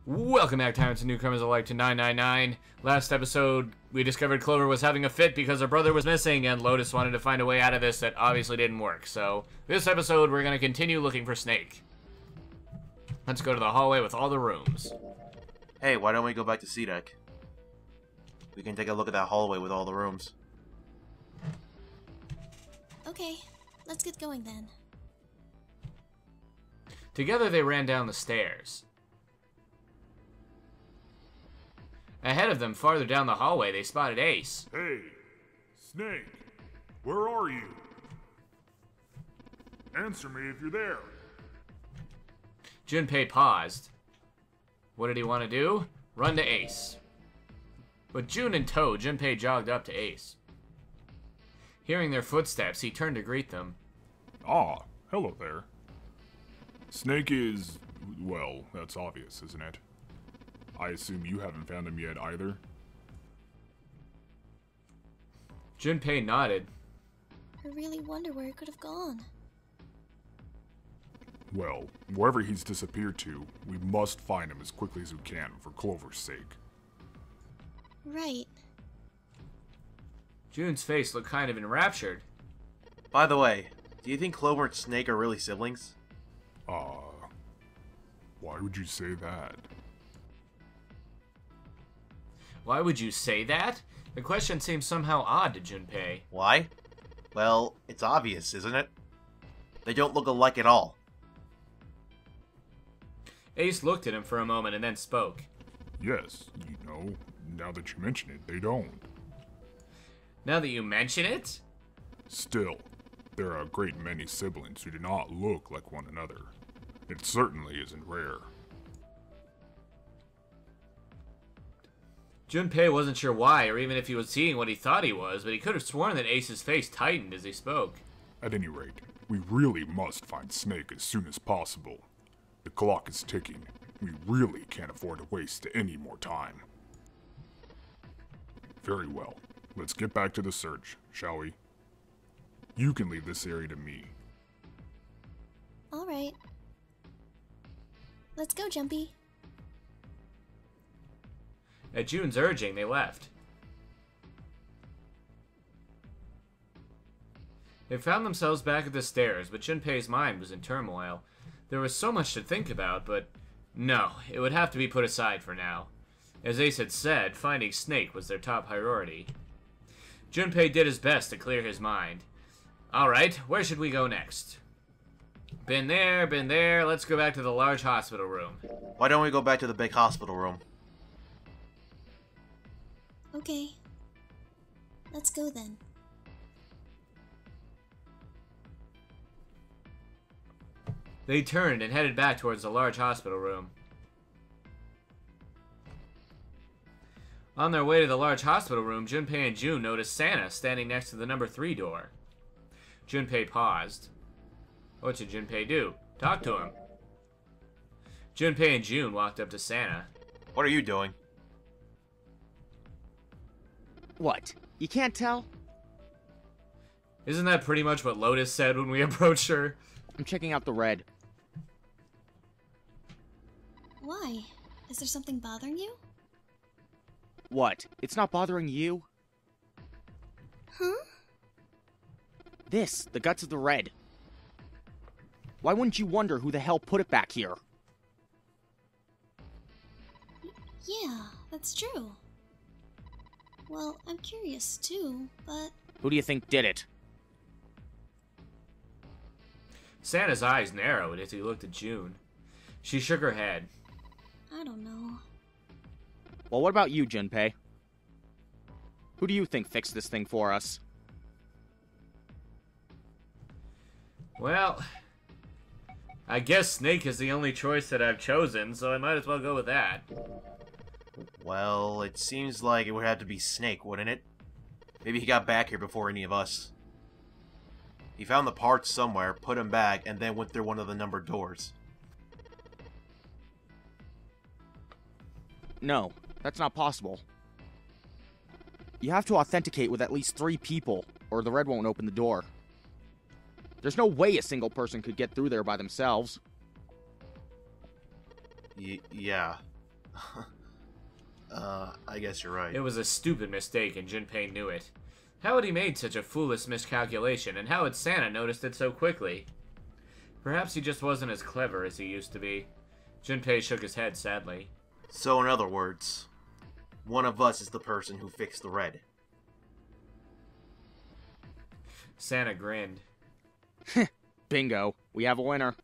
Welcome back, tyrants and newcomers alike, to 999. Last episode, we discovered Clover was having a fit because her brother was missing, and Lotus wanted to find a way out of this that obviously didn't work. So, this episode, we're going to continue looking for Snake. Let's go to the hallway with all the rooms. Hey, why don't we go back to C-Deck? We can take a look at that hallway with all the rooms. Okay, let's get going then. Together, they ran down the stairs. Ahead of them, farther down the hallway, they spotted Ace. Hey, Snake, where are you? Answer me if you're there. Junpei paused. What did he want to do? Run to Ace. With June in tow, Junpei jogged up to Ace. Hearing their footsteps, he turned to greet them. Ah, hello there. Snake is... well, that's obvious, isn't it? I assume you haven't found him yet either? Junpei nodded. I really wonder where he could have gone. Well, wherever he's disappeared to, we must find him as quickly as we can for Clover's sake. Right. June's face looked kind of enraptured. By the way, do you think Clover and Snake are really siblings? Why would you say that? Why would you say that? The question seemed somehow odd to Junpei. Why? Well, it's obvious, isn't it? They don't look alike at all. Ace looked at him for a moment and then spoke. Yes, you know, now that you mention it, they don't. Now that you mention it? Still, there are a great many siblings who do not look like one another. It certainly isn't rare. Junpei wasn't sure why, or even if he was seeing what he thought he was, but he could have sworn that Ace's face tightened as he spoke. At any rate, we really must find Snake as soon as possible. The clock is ticking. We really can't afford to waste any more time. Very well. Let's get back to the search, shall we? You can leave this area to me. Alright. Let's go, Junpei. At June's urging, they left. They found themselves back at the stairs, but Junpei's mind was in turmoil. There was so much to think about, but no, it would have to be put aside for now. As Ace had said, finding Snake was their top priority. Junpei did his best to clear his mind. Alright, where should we go next? Been there, let's go back to the large hospital room. Why don't we go back to the big hospital room? Okay. Let's go then. They turned and headed back towards the large hospital room. On their way to the large hospital room, Junpei and June noticed Santa standing next to the number 3 door. Junpei paused. What should Junpei do? Talk to him. Junpei and June walked up to Santa. What are you doing? What? You can't tell? Isn't that pretty much what Lotus said when we approached her? I'm checking out the red. Why? Is there something bothering you? What? It's not bothering you? Huh? This, the guts of the red. Why wouldn't you wonder who the hell put it back here? Yeah, that's true. Well, I'm curious too, but... Who do you think did it? Santa's eyes narrowed as he looked at June. She shook her head. I don't know. Well, what about you, Junpei? Who do you think fixed this thing for us? Well, I guess Snake is the only choice that I've chosen, so I might as well go with that. Well, it seems like it would have to be Snake, wouldn't it? Maybe he got back here before any of us. He found the parts somewhere, put them back, and then went through one of the numbered doors. No, that's not possible. You have to authenticate with at least 3 people, or the red won't open the door. There's no way a single person could get through there by themselves. Yeah. I guess you're right. It was a stupid mistake, and Junpei knew it. How had he made such a foolish miscalculation, and how had Santa noticed it so quickly? Perhaps he just wasn't as clever as he used to be. Junpei shook his head sadly. So in other words, one of us is the person who fixed the red. Santa grinned. Bingo. We have a winner.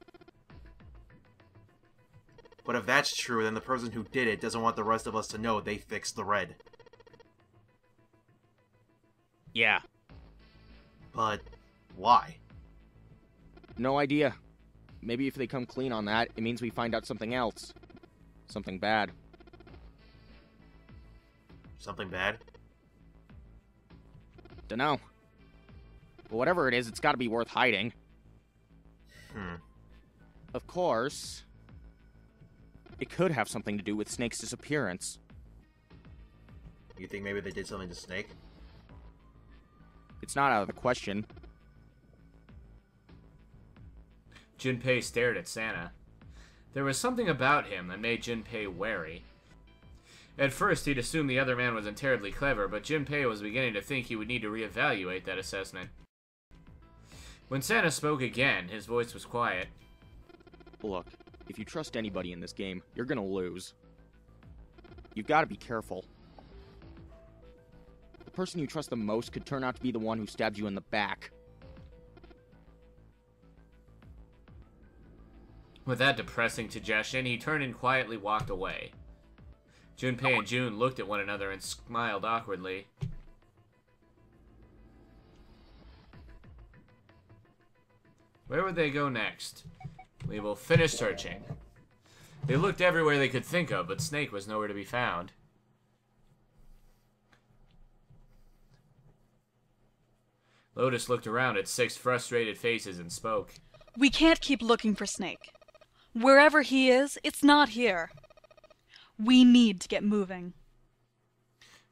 But if that's true, then the person who did it doesn't want the rest of us to know they fixed the red. Yeah. But why? No idea. Maybe if they come clean on that, it means we find out something else. Something bad. Something bad? Dunno. But whatever it is, it's gotta be worth hiding. Of course, it could have something to do with Snake's disappearance. You think maybe they did something to Snake? It's not out of the question. Junpei stared at Santa. There was something about him that made Junpei wary. At first, he'd assumed the other man wasn't terribly clever, but Junpei was beginning to think he would need to reevaluate that assessment. When Santa spoke again, his voice was quiet. Look, if you trust anybody in this game, you're gonna lose. You've gotta be careful. The person you trust the most could turn out to be the one who stabbed you in the back. With that depressing suggestion, he turned and quietly walked away. Junpei and June looked at one another and smiled awkwardly. Where would they go next? We will finish searching. They looked everywhere they could think of, but Snake was nowhere to be found. Lotus looked around at 6 frustrated faces and spoke. We can't keep looking for Snake. Wherever he is, it's not here. We need to get moving.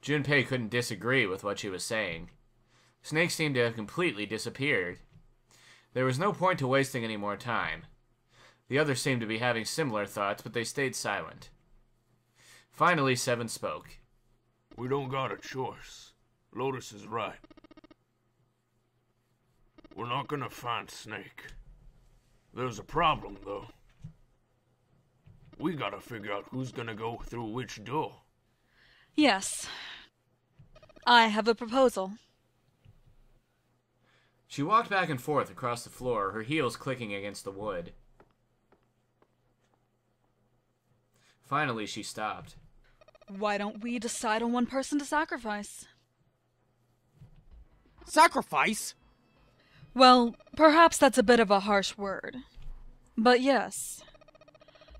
Junpei couldn't disagree with what she was saying. Snake seemed to have completely disappeared. There was no point to wasting any more time. The others seemed to be having similar thoughts, but they stayed silent. Finally, 7 spoke. We don't got a choice. Lotus is right. We're not gonna find Snake. There's a problem, though. We gotta figure out who's gonna go through which door. Yes. I have a proposal. She walked back and forth across the floor, her heels clicking against the wood. Finally, she stopped. Why don't we decide on one person to sacrifice? Sacrifice? Well, perhaps that's a bit of a harsh word. But yes.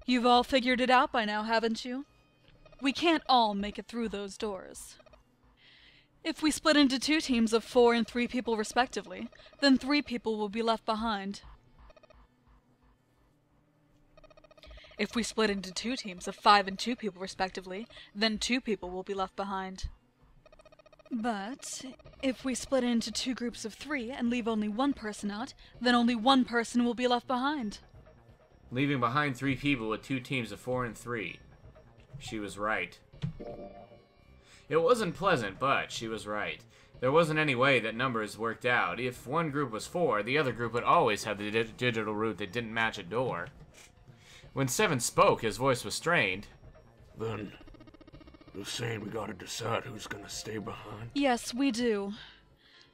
You've all figured it out by now, haven't you? We can't all make it through those doors. If we split into 2 teams of 4 and 3 people respectively, then 3 people will be left behind. If we split into 2 teams of 5 and 2 people respectively, then 2 people will be left behind. But if we split into 2 groups of 3 and leave only 1 person out, then only 1 person will be left behind. Leaving behind 3 people with 2 teams of 4 and 3. She was right. It wasn't pleasant, but she was right. There wasn't any way that numbers worked out. If one group was 4, the other group would always have the digital route that didn't match a door. When 7 spoke, his voice was strained. Then, you're saying we gotta decide who's gonna stay behind? Yes, we do.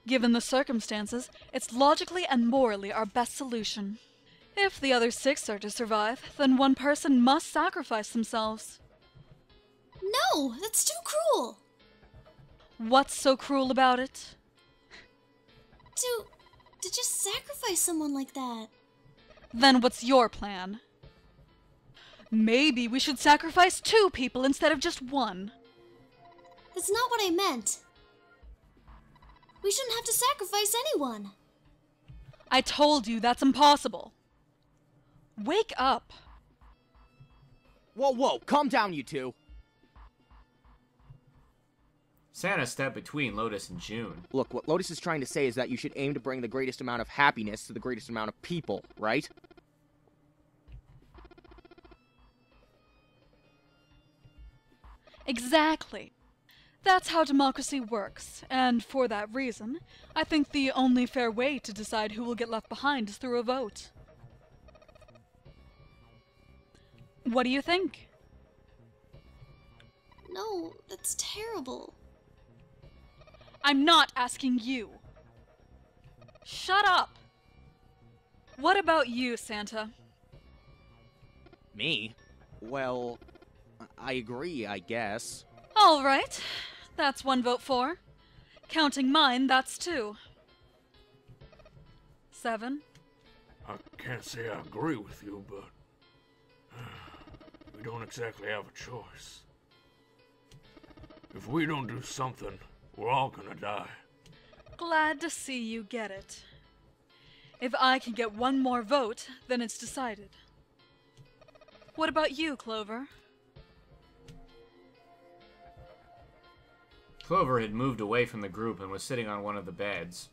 Given the circumstances, it's logically and morally our best solution. If the other 6 are to survive, then 1 person must sacrifice themselves. No, that's too cruel. What's so cruel about it? To just sacrifice someone like that. Then what's your plan? Maybe we should sacrifice 2 people instead of just 1. That's not what I meant. We shouldn't have to sacrifice anyone. I told you that's impossible. Wake up. Whoa, calm down, you 2. Santa stepped between Lotus and June. Look, what Lotus is trying to say is that you should aim to bring the greatest amount of happiness to the greatest amount of people, right? Exactly. That's how democracy works, and for that reason, I think the only fair way to decide who will get left behind is through a vote. What do you think? No, that's terrible. I'm not asking you. Shut up! What about you, Santa? Me? Well, I agree, I guess. All right. That's 1 vote for. Counting mine, that's 2. 7. I can't say I agree with you, but we don't exactly have a choice. If we don't do something, we're all gonna die. Glad to see you get it. If I can get 1 more vote, then it's decided. What about you, Clover? Clover had moved away from the group and was sitting on one of the beds.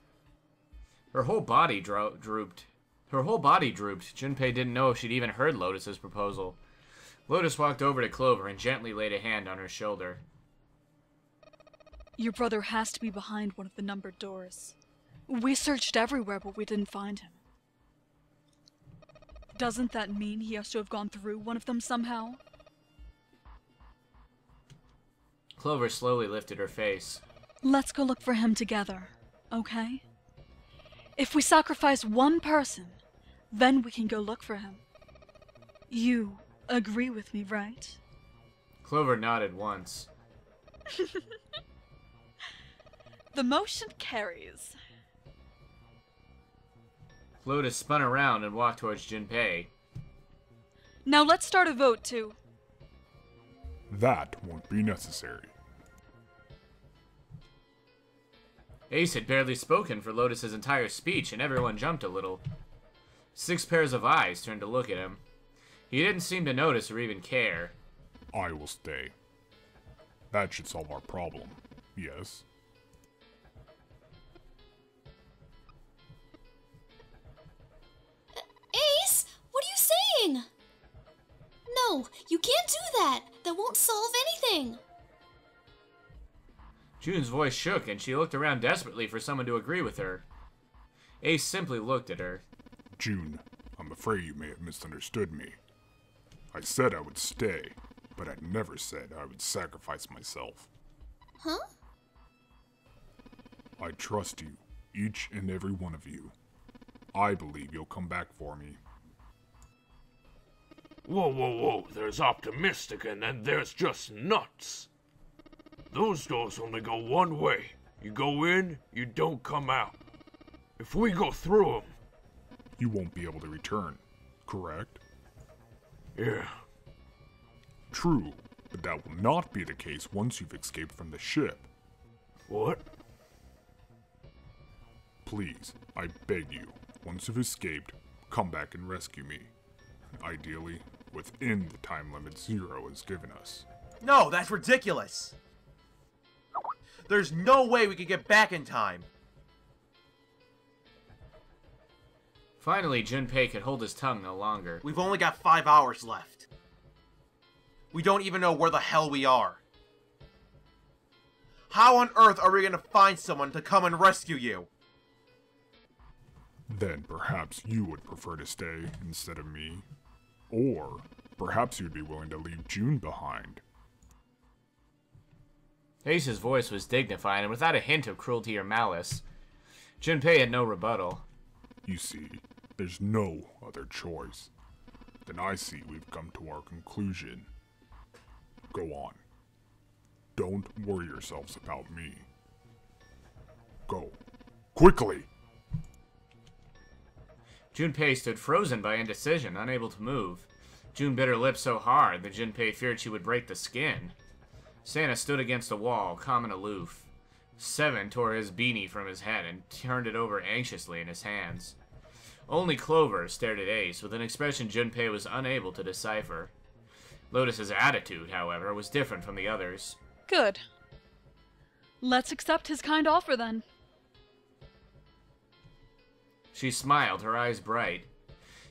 Her whole body drooped. Junpei didn't know if she'd even heard Lotus's proposal. Lotus walked over to Clover and gently laid a hand on her shoulder. Your brother has to be behind one of the numbered doors. We searched everywhere, but we didn't find him. Doesn't that mean he has to have gone through one of them somehow? Clover slowly lifted her face. Let's go look for him together, okay? If we sacrifice 1 person, then we can go look for him. You agree with me, right? Clover nodded once. The motion carries. Lotus spun around and walked towards Junpei. Now let's start a vote, too. That won't be necessary. Ace had barely spoken for Lotus's entire speech, and everyone jumped a little. 6 pairs of eyes turned to look at him. He didn't seem to notice or even care. I will stay. That should solve our problem, yes? Ace, what are you saying? No, you can't do that. That won't solve anything. June's voice shook, and she looked around desperately for someone to agree with her. Ace simply looked at her. June, I'm afraid you may have misunderstood me. I said I would stay, but I never said I would sacrifice myself. Huh? I trust you, each and every one of you. I believe you'll come back for me. Whoa, whoa, whoa. There's optimistic and then there's just nuts. Those doors only go one way. You go in, you don't come out. If we go through them... You won't be able to return, correct? Yeah. True, but that will not be the case once you've escaped from the ship. What? Please, I beg you, once you've escaped, come back and rescue me. Ideally, within the time limit Zero has given us. No, that's ridiculous! There's no way we could get back in time! Finally, Junpei could hold his tongue no longer. We've only got 5 hours left. We don't even know where the hell we are. How on earth are we gonna find someone to come and rescue you? Then perhaps you would prefer to stay instead of me. Or perhaps you'd be willing to leave June behind. Ace's voice was dignified and without a hint of cruelty or malice. Junpei had no rebuttal. You see, there's no other choice. Then I see we've come to our conclusion. Go on. Don't worry yourselves about me. Go. Quickly! Junpei stood frozen by indecision, unable to move. June bit her lip so hard that Junpei feared she would break the skin. Santa stood against a wall, calm and aloof. Seven tore his beanie from his head and turned it over anxiously in his hands. Only Clover stared at Ace with an expression Junpei was unable to decipher. Lotus's attitude, however, was different from the others. Good. Let's accept his kind offer, then. She smiled, her eyes bright.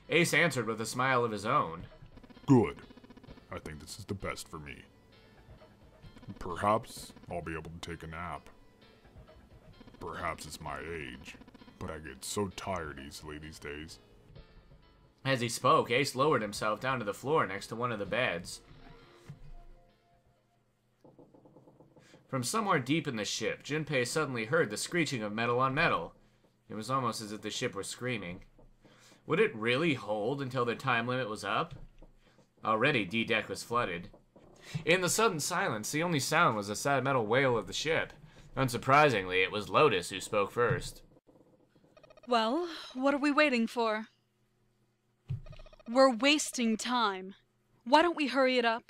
Ace answered with a smile of his own. Good. I think this is the best for me. Perhaps I'll be able to take a nap. Perhaps it's my age, but I get so tired easily these days. As he spoke, Ace lowered himself down to the floor next to one of the beds. From somewhere deep in the ship, Junpei suddenly heard the screeching of metal on metal. It was almost as if the ship were screaming. Would it really hold until the time limit was up? Already, D-Deck was flooded. In the sudden silence, the only sound was the sad metal wail of the ship. Unsurprisingly, it was Lotus who spoke first. Well, what are we waiting for? We're wasting time. Why don't we hurry it up?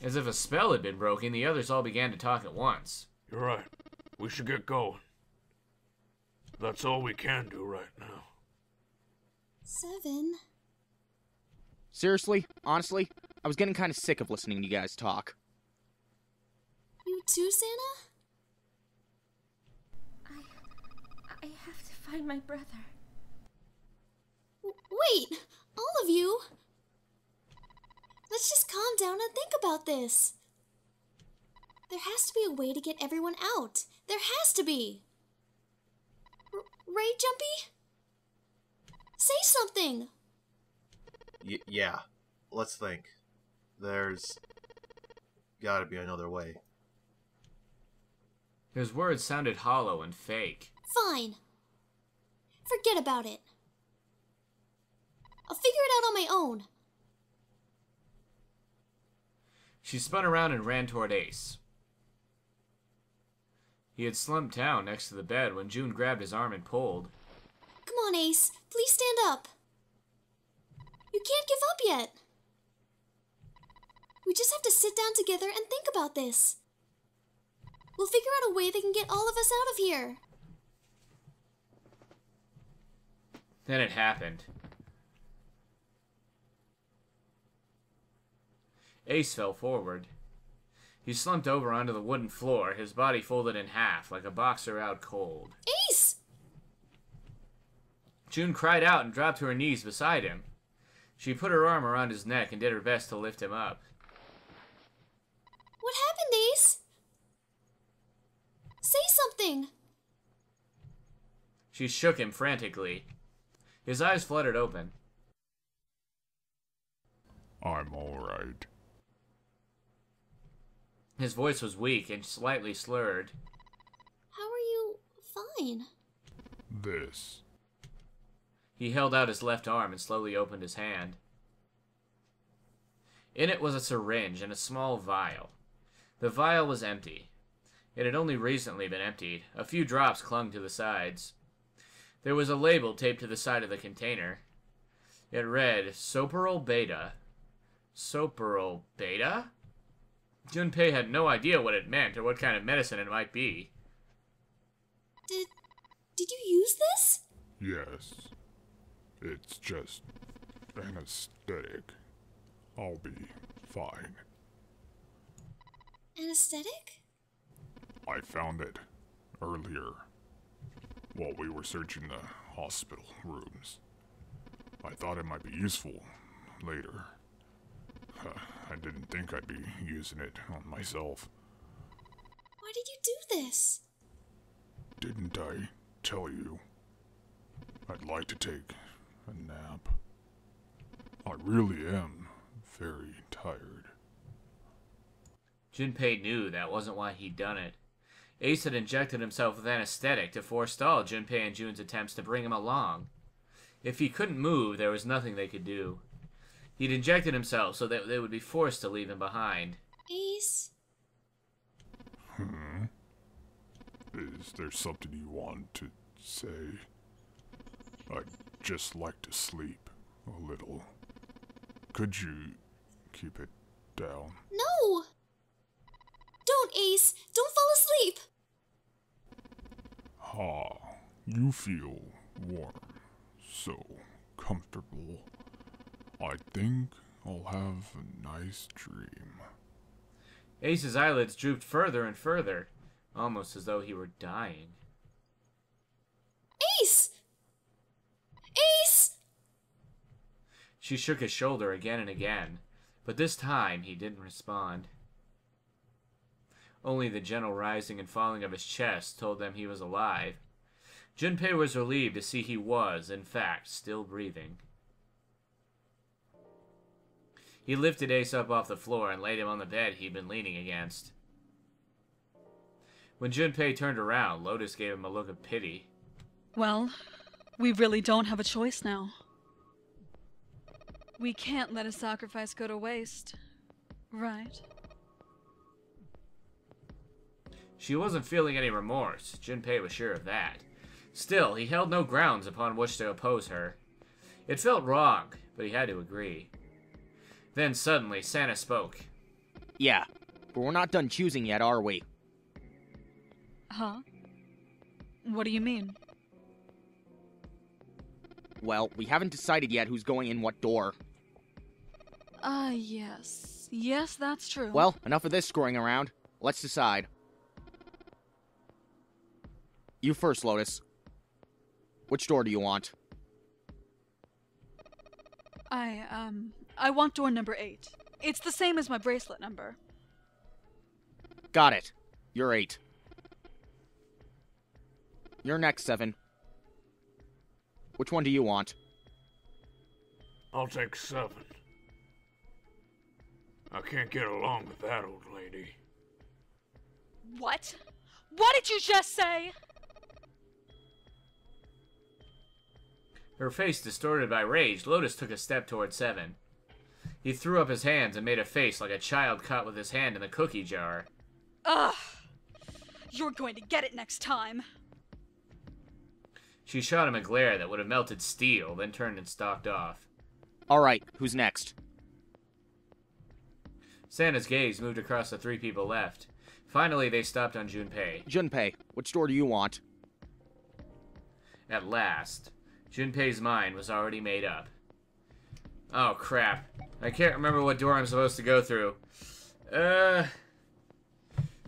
As if a spell had been broken, the others all began to talk at once. You're right. We should get going. That's all we can do right now. 7. Seriously? Honestly? I was getting kind of sick of listening to you guys talk. You too, Santa? I have to find my brother. Wait! All of you! Let's just calm down and think about this. There has to be a way to get everyone out. There has to be! Right, Jumpy? Say something! Yeah. Let's think. There's gotta be another way. His words sounded hollow and fake. Fine. Forget about it. I'll figure it out on my own. She spun around and ran toward Ace. He had slumped down next to the bed when June grabbed his arm and pulled. Come on, Ace. Please stand up. You can't give up yet. We just have to sit down together and think about this. We'll figure out a way that can get all of us out of here. Then it happened. Ace fell forward. He slumped over onto the wooden floor, his body folded in half, like a boxer out cold. Ace! June cried out and dropped to her knees beside him. She put her arm around his neck and did her best to lift him up. What happened, Ace? Say something! She shook him frantically. His eyes fluttered open. I'm alright. His voice was weak and slightly slurred. How are you fine? This. He held out his left arm and slowly opened his hand. In it was a syringe and a small vial. The vial was empty. It had only recently been emptied. A few drops clung to the sides. There was a label taped to the side of the container. It read, Soperal Beta. Soperal Beta? Junpei had no idea what it meant or what kind of medicine it might be. Did you use this? Yes. It's just anesthetic. I'll be fine. Anesthetic? I found it earlier while we were searching the hospital rooms. I thought it might be useful later. I didn't think I'd be using it on myself. Why did you do this? Didn't I tell you? I'd like to take a nap. I really am very tired. Junpei knew that wasn't why he'd done it. Ace had injected himself with anesthetic to forestall Junpei and June's attempts to bring him along. If he couldn't move, there was nothing they could do. He'd injected himself so that they would be forced to leave him behind. Ace? Is there something you want to say? I'd just like to sleep a little. Could you keep it down? No! Don't, Ace! Don't fall asleep! You feel warm, so comfortable. I think I'll have a nice dream. Ace's eyelids drooped further and further, almost as though he were dying. Ace! Ace! She shook his shoulder again and again, but this time he didn't respond. Only the gentle rising and falling of his chest told them he was alive. Junpei was relieved to see he was, in fact, still breathing. He lifted Ace up off the floor and laid him on the bed he'd been leaning against. When Junpei turned around, Lotus gave him a look of pity. Well, we really don't have a choice now. We can't let a sacrifice go to waste, right? She wasn't feeling any remorse. Junpei was sure of that. Still, he held no grounds upon which to oppose her. It felt wrong, but he had to agree. Then suddenly, Santa spoke. Yeah, but we're not done choosing yet, are we? Huh? What do you mean? Well, we haven't decided yet who's going in what door. Yes. Yes, that's true. Well, enough of this screwing around. Let's decide. You first, Lotus. Which door do you want? I want door number 8. It's the same as my bracelet number. Got it. You're 8. You're next, 7. Which one do you want? I'll take 7. I can't get along with that old lady. What? What did you just say? Her face distorted by rage, Lotus took a step toward 7. He threw up his hands and made a face like a child caught with his hand in the cookie jar. Ugh! You're going to get it next time. She shot him a glare that would have melted steel, then turned and stalked off. Alright, who's next? Santa's gaze moved across the 3 people left. Finally, they stopped on Junpei. Junpei, which door do you want? At last, Junpei's mind was already made up. Oh, crap. I can't remember what door I'm supposed to go through.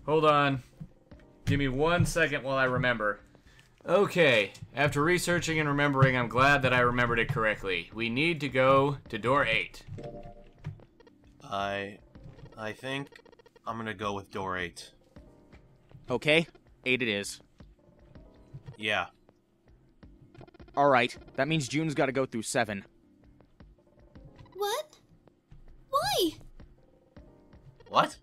Hold on. Give me 1 second while I remember. Okay, after researching and remembering, I'm glad that I remembered it correctly. We need to go to door 8. I think I'm gonna go with door 8. Okay, 8 it is. Yeah. Alright, that means June's gotta go through 7. What? Why? What?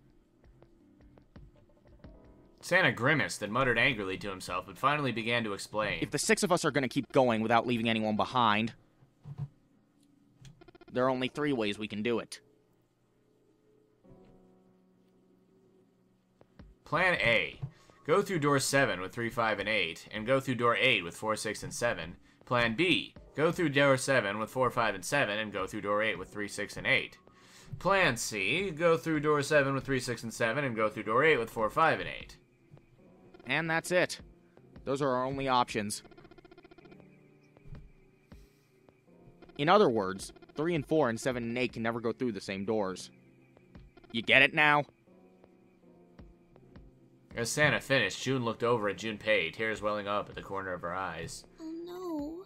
Santa grimaced and muttered angrily to himself, but finally began to explain. If the 6 of us are gonna keep going without leaving anyone behind, there are only 3 ways we can do it. Plan A. Go through door 7 with 3, 5, and 8, and go through door 8 with 4, 6, and 7. Plan B. Go through door 7 with 4, 5, and 7, and go through door 8 with 3, 6, and 8. Plan C. Go through door 7 with 3, 6, and 7, and go through door 8 with 4, 5, and 8. And that's it. Those are our only options. In other words, 3 and 4 and 7 and 8 can never go through the same doors. You get it now? As Santa finished, June looked over at Junpei, tears welling up at the corner of her eyes. Oh no.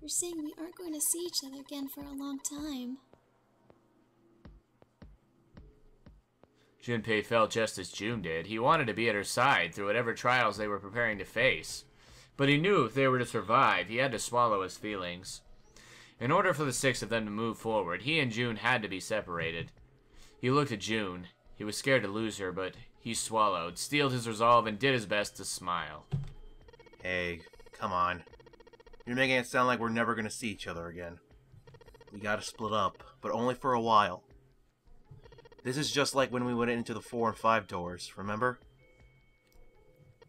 You're saying we aren't going to see each other again for a long time. Junpei felt just as June did. He wanted to be at her side through whatever trials they were preparing to face. But he knew if they were to survive, he had to swallow his feelings. In order for the 6 of them to move forward, he and June had to be separated. He looked at June. He was scared to lose her, but he swallowed, steeled his resolve, and did his best to smile. Hey, come on. You're making it sound like we're never gonna see each other again. We gotta split up, but only for a while. This is just like when we went into the 4 and 5 doors, remember?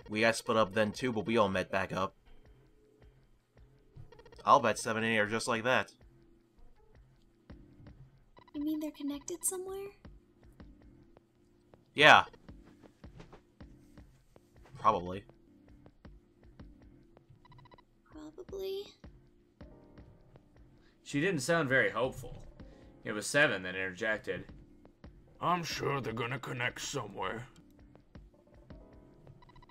We got split up then too, but we all met back up. I'll bet 7 and 8 are just like that. You mean they're connected somewhere? Yeah. Probably. Probably. She didn't sound very hopeful. It was 7 that interjected. I'm sure they're gonna connect somewhere.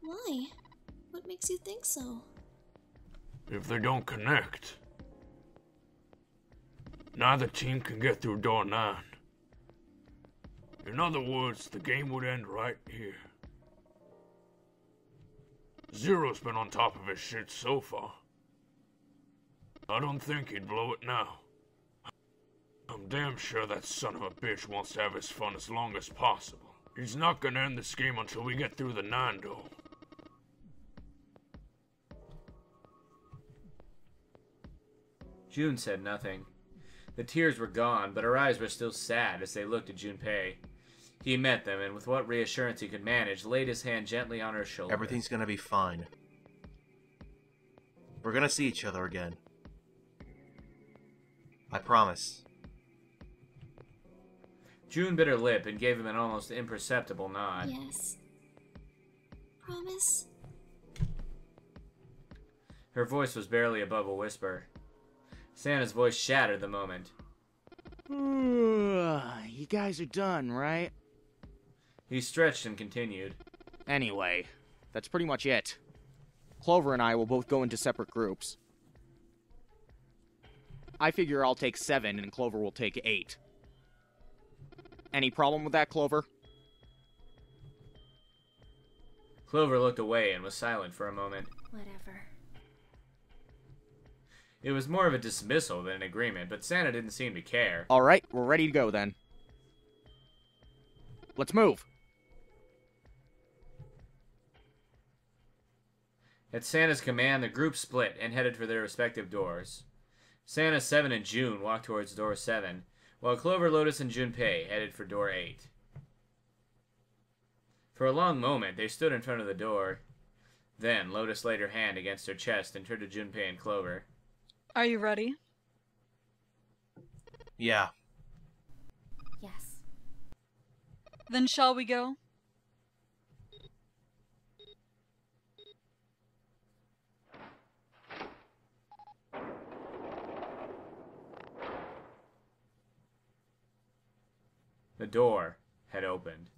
Why? What makes you think so? If they don't connect, neither team can get through door 9. In other words, the game would end right here. Zero's been on top of his shit so far. I don't think he'd blow it now. I'm damn sure that son of a bitch wants to have his fun as long as possible. He's not gonna end this game until we get through the 9 door. June said nothing. The tears were gone, but her eyes were still sad as they looked at Junpei. He met them, and with what reassurance he could manage, laid his hand gently on her shoulder. Everything's gonna be fine. We're gonna see each other again. I promise. June bit her lip and gave him an almost imperceptible nod. Yes. Promise? Her voice was barely above a whisper. Santa's voice shattered the moment. You guys are done, right? He stretched and continued. Anyway, that's pretty much it. Clover and I will both go into separate groups. I figure I'll take 7 and Clover will take 8. Any problem with that, Clover? Clover looked away and was silent for a moment. Whatever. It was more of a dismissal than an agreement, but Santa didn't seem to care. Alright, we're ready to go then. Let's move! At Santa's command, the group split and headed for their respective doors. Santa, 7, and June walked towards door 7, while Clover, Lotus, and Junpei headed for door 8. For a long moment, they stood in front of the door. Then, Lotus laid her hand against her chest and turned to Junpei and Clover. Are you ready? Yeah. Yes. Then shall we go? The door had opened.